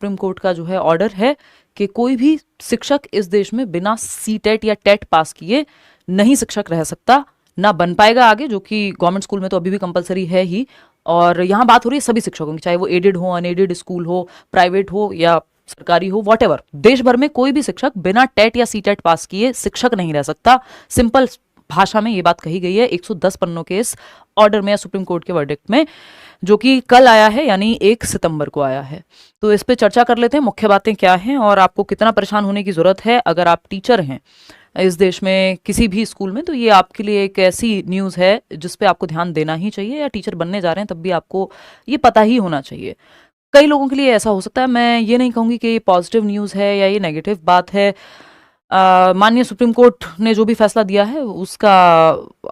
Supreme court का जो है ऑर्डर है कि कोई भी शिक्षक इस देश में बिना सीटेट या टेट पास किए नहीं शिक्षक रह सकता, ना बन पाएगा आगे, जो कि गवर्नमेंट स्कूल में तो अभी भी कंपलसरी है ही। और यहाँ बात हो रही है सभी शिक्षकों की, चाहे वो एडेड हो, अनएडेड स्कूल हो, प्राइवेट हो या सरकारी हो, वॉटेवर, देश भर में कोई भी शिक्षक बिना टेट या सीटेट पास किए शिक्षक नहीं रह सकता। सिंपल भाषा में ये बात कही गई है 110 पन्नों के इस ऑर्डर में या सुप्रीम कोर्ट के वर्डिक्ट में, जो कि कल आया है, यानी 1 सितंबर को आया है। तो इस पे चर्चा कर लेते हैं, मुख्य बातें क्या हैं और आपको कितना परेशान होने की जरूरत है अगर आप टीचर हैं इस देश में किसी भी स्कूल में। तो ये आपके लिए एक ऐसी न्यूज़ है जिस पे आपको ध्यान देना ही चाहिए, या टीचर बनने जा रहे हैं तब भी आपको ये पता ही होना चाहिए। कई लोगों के लिए ऐसा हो सकता है, मैं ये नहीं कहूँगी कि ये पॉजिटिव न्यूज़ है या ये नेगेटिव बात है। माननीय सुप्रीम कोर्ट ने जो भी फैसला दिया है उसका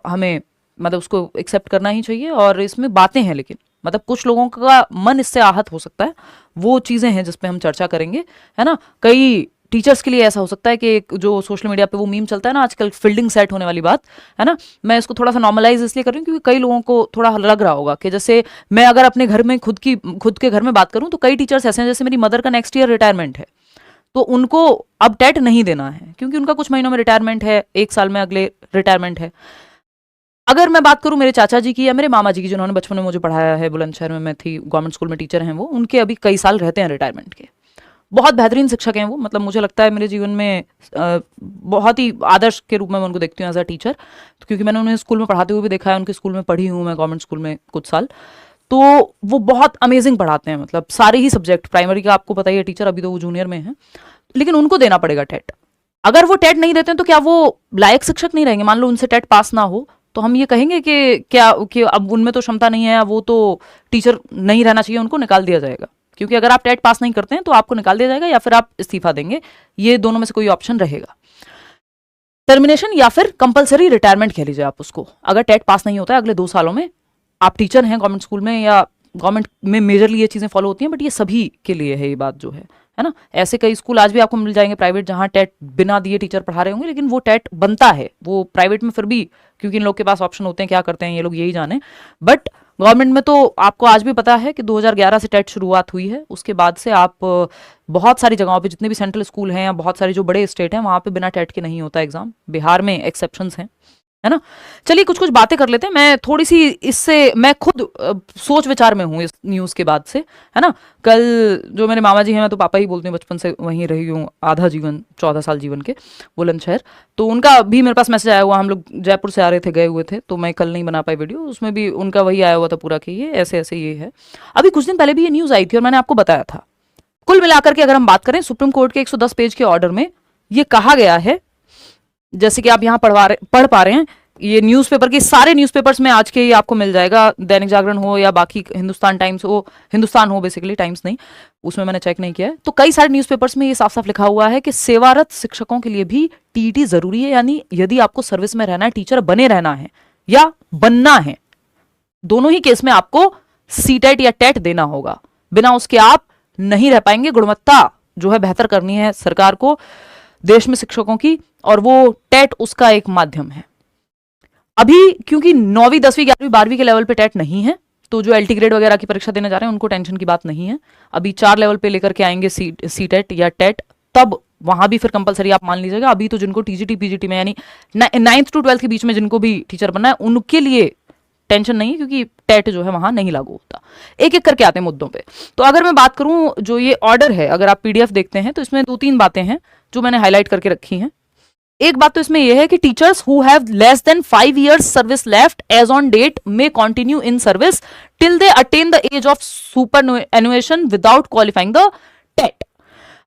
हमें मतलब उसको एक्सेप्ट करना ही चाहिए। और इसमें बातें हैं, लेकिन मतलब कुछ लोगों का मन इससे आहत हो सकता है, वो चीज़ें हैं जिस पे हम चर्चा करेंगे, है ना। कई टीचर्स के लिए ऐसा हो सकता है कि जो सोशल मीडिया पे वो मीम चलता है ना आजकल, फील्डिंग सेट होने वाली बात, है ना, मैं इसको थोड़ा सा नॉर्मलाइज इसलिए कर रही हूँ क्योंकि कई लोगों को थोड़ा लग रहा होगा कि जैसे मैं अगर अपने घर में खुद के घर में बात करूँ तो कई टीचर्स ऐसे हैं, जैसे मेरी मदर का नेक्स्ट ईयर रिटायरमेंट है, तो उनको अब टेट नहीं देना है क्योंकि उनका कुछ महीनों में रिटायरमेंट है, 1 साल में अगले रिटायरमेंट है। अगर मैं बात करूं मेरे चाचा जी की या मेरे मामा जी की, जिन्होंने बचपन में मुझे पढ़ाया है, बुलंदशहर में मैं थी, गवर्नमेंट स्कूल में टीचर हैं वो, उनके अभी कई साल रहते हैं रिटायरमेंट के। बहुत बेहतरीन शिक्षक हैं वो, मतलब मुझे लगता है मेरे जीवन में बहुत ही आदर्श के रूप में मैं उनको देखती हूँ एज अ टीचर, तो क्योंकि मैंने उन्हें स्कूल में पढ़ाते हुए भी देखा है, उनके स्कूल में पढ़ी हूँ मैं, गवर्नमेंट स्कूल में कुछ साल। तो वो बहुत अमेजिंग पढ़ाते हैं, मतलब सारे ही सब्जेक्ट, प्राइमरी का आपको पता ही है टीचर, अभी तो वो जूनियर में है, लेकिन उनको देना पड़ेगा टेट। अगर वो टेट नहीं देते हैं तो क्या वो लायक शिक्षक नहीं रहेंगे? मान लो उनसे टेट पास ना हो तो हम ये कहेंगे कि क्या कि अब उनमें तो क्षमता नहीं है, वो तो टीचर नहीं रहना चाहिए, उनको निकाल दिया जाएगा। क्योंकि अगर आप टेट पास नहीं करते हैं तो आपको निकाल दिया जाएगा या फिर आप इस्तीफा देंगे, ये दोनों में से कोई ऑप्शन रहेगा। टर्मिनेशन या फिर कंपलसरी रिटायरमेंट कह लीजिए आप उसको। अगर टेट पास नहीं होता है अगले 2 सालों में, आप टीचर हैं गवर्नमेंट स्कूल में, या गवर्नमेंट में मेजरली ये चीज़ें फॉलो होती हैं, बट ये सभी के लिए है ये बात जो है ना। ऐसे कई स्कूल आज भी आपको मिल जाएंगे प्राइवेट जहाँ टेट बिना दिए टीचर पढ़ा रहे होंगे, लेकिन वो टेट बनता है, वो प्राइवेट में फिर भी, क्योंकि इन लोग के पास ऑप्शन होते हैं, क्या करते हैं ये लोग यही जाने। बट गवर्नमेंट में तो आपको आज भी पता है कि 2011 से टेट शुरुआत हुई है, उसके बाद से आप बहुत सारी जगहों पे, जितने भी सेंट्रल स्कूल हैं या बहुत सारे जो बड़े स्टेट हैं, वहाँ पे बिना टेट के नहीं होता एग्जाम। बिहार में एक्सेप्शंस हैं, है ना। चलिए कुछ कुछ बातें कर लेते हैं। मैं थोड़ी सी इससे मैं खुद सोच विचार में हूँ इस न्यूज़ के बाद से, है ना। कल जो मेरे मामा जी हैं, मैं तो पापा ही बोलती हूँ, बचपन से वहीं रही हूँ आधा जीवन, 14 साल जीवन के, बुलंदशहर। तो उनका भी मेरे पास मैसेज आया हुआ, हम लोग जयपुर से आ रहे थे, गए हुए थे, तो मैं कल नहीं बना पाई वीडियो, उसमें भी उनका वही आया हुआ था पूरा कि ये ऐसे ऐसे ये है। अभी कुछ दिन पहले भी ये न्यूज़ आई थी और मैंने आपको बताया था। कुल मिलाकर के अगर हम बात करें, सुप्रीम कोर्ट के 110 पेज के ऑर्डर में ये कहा गया है, जैसे कि आप यहाँ पढ़ पा रहे हैं, ये न्यूज़पेपर के सारे न्यूज़पेपर्स में आज के ही आपको मिल जाएगा, दैनिक जागरण हो या बाकी हिंदुस्तान टाइम्स हो, हिंदुस्तान हो बेसिकली, टाइम्स नहीं, उसमें मैंने चेक नहीं किया है। तो कई सारे न्यूज़पेपर्स में ये साफ साफ लिखा हुआ है कि सेवारत शिक्षकों के लिए भी टीईटी जरूरी है, यानी यदि आपको सर्विस में रहना है, टीचर बने रहना है या बनना है, दोनों ही केस में आपको सीटेट या टेट देना होगा, बिना उसके आप नहीं रह पाएंगे। गुणवत्ता जो है बेहतर करनी है सरकार को देश में शिक्षकों की, और वो टेट उसका एक माध्यम है। अभी क्योंकि 9वीं 10वीं 11वीं 12वीं के लेवल पे टेट नहीं है, तो जो एलटी ग्रेड वगैरह की परीक्षा देने जा रहे हैं उनको टेंशन की बात नहीं है। अभी 4 लेवल पे लेकर के आएंगे सीटेट या टेट, तब वहां भी फिर कंपलसरी आप मान लीजिएगा। अभी तो जिनको टीजीटी पीजीटी में, यानी 9th to 12th के बीच में जिनको भी टीचर बनना है, उनके लिए टेंशन नहीं है, क्योंकि टेट जो है वहां नहीं लागू होता। एक एक करके आते हैं मुद्दों पे। तो अगर मैं बात करूं, जो ये ऑर्डर है, अगर आप पीडीएफ देखते हैं तो इसमें 2-3 बातें हैं जो मैंने हाईलाइट करके रखी हैं। एक बात तो इसमें यह है कि teachers who have less than 5 years service left as on date may continue in service till they attain the age of superannuation without qualifying the TET.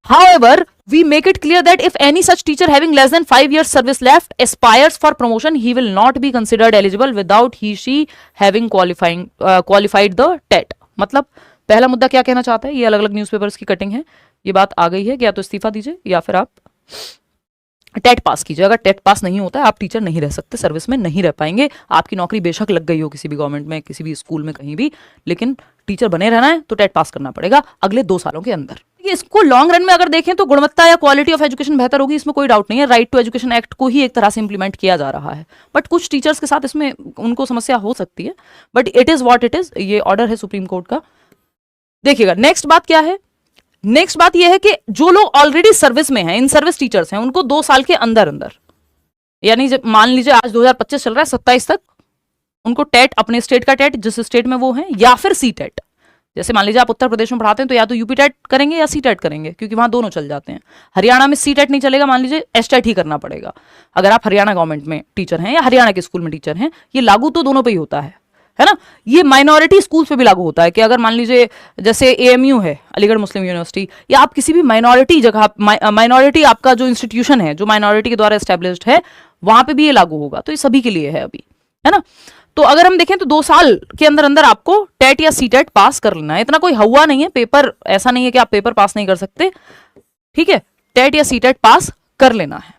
However, we make it clear that if any such teacher having less than 5 years service left aspires for promotion, he will not be considered eligible without she having qualified the TET. मतलब पहला मुद्दा क्या कहना चाहता है, ये अलग अलग न्यूज़पेपर्स की कटिंग है, ये बात आ गई है कि या तो इस्तीफा दीजिए या फिर आप टेट पास कीजिए। अगर टेट पास नहीं होता है आप टीचर नहीं रह सकते, सर्विस में नहीं रह पाएंगे। आपकी नौकरी बेशक लग गई हो किसी भी गवर्नमेंट में, किसी भी स्कूल में, कहीं भी, लेकिन टीचर बने रहना है तो टेट पास करना पड़ेगा अगले 2 सालों के अंदर। इसको लॉन्ग रन में अगर देखें तो गुणवत्ता या क्वालिटी ऑफ एजुकेशन बेहतर होगी, इसमें कोई डाउट नहीं है। राइट टू एजुकेशन एक्ट को ही एक तरह से इंप्लीमेंट किया जा रहा है, बट कुछ टीचर्स के साथ इसमें उनको समस्या हो सकती है, but it is what it is. ये ऑर्डर है सुप्रीम कोर्ट का। देखिएगा नेक्स्ट बात क्या है, नेक्स्ट बात यह है कि जो लोग ऑलरेडी सर्विस में हैं, इन सर्विस टीचर्स हैं, उनको 2 साल के अंदर अंदर, यानी जब मान लीजिए आज 2025 चल रहा है, 27 तक उनको टेट, अपने स्टेट का टेट जिस स्टेट में वो हैं, या फिर सी टेट, जैसे मान लीजिए आप उत्तर प्रदेश में पढ़ाते हैं तो या तो यूपी टेट करेंगे या सी टेट करेंगे, क्योंकि वहां दोनों चल जाते हैं। हरियाणा में सी टेट नहीं चलेगा, मान लीजिए एस टेट ही करना पड़ेगा अगर आप हरियाणा गवर्नमेंट में टीचर हैं या हरियाणा के स्कूल में टीचर हैं। ये लागू तो दोनों पे ही होता है ना। ये माइनॉरिटी स्कूल्स पे भी लागू होता है कि अगर मान लीजिए जैसे एएमयू है, अलीगढ़ मुस्लिम यूनिवर्सिटी, या आप किसी भी माइनॉरिटी जगह, माइनॉरिटी आपका जो इंस्टीट्यूशन है जो माइनॉरिटी के द्वारा एस्टेब्लिश्ड है, वहां पे भी ये लागू होगा। तो ये सभी के लिए है अभी, है ना। तो अगर हम देखें तो 2 साल के अंदर अंदर आपको टेट या सी टेट पास कर लेना है। इतना कोई हवा नहीं है, पेपर ऐसा नहीं है कि आप पेपर पास नहीं कर सकते, ठीक है, टेट या सी टेट पास कर लेना है।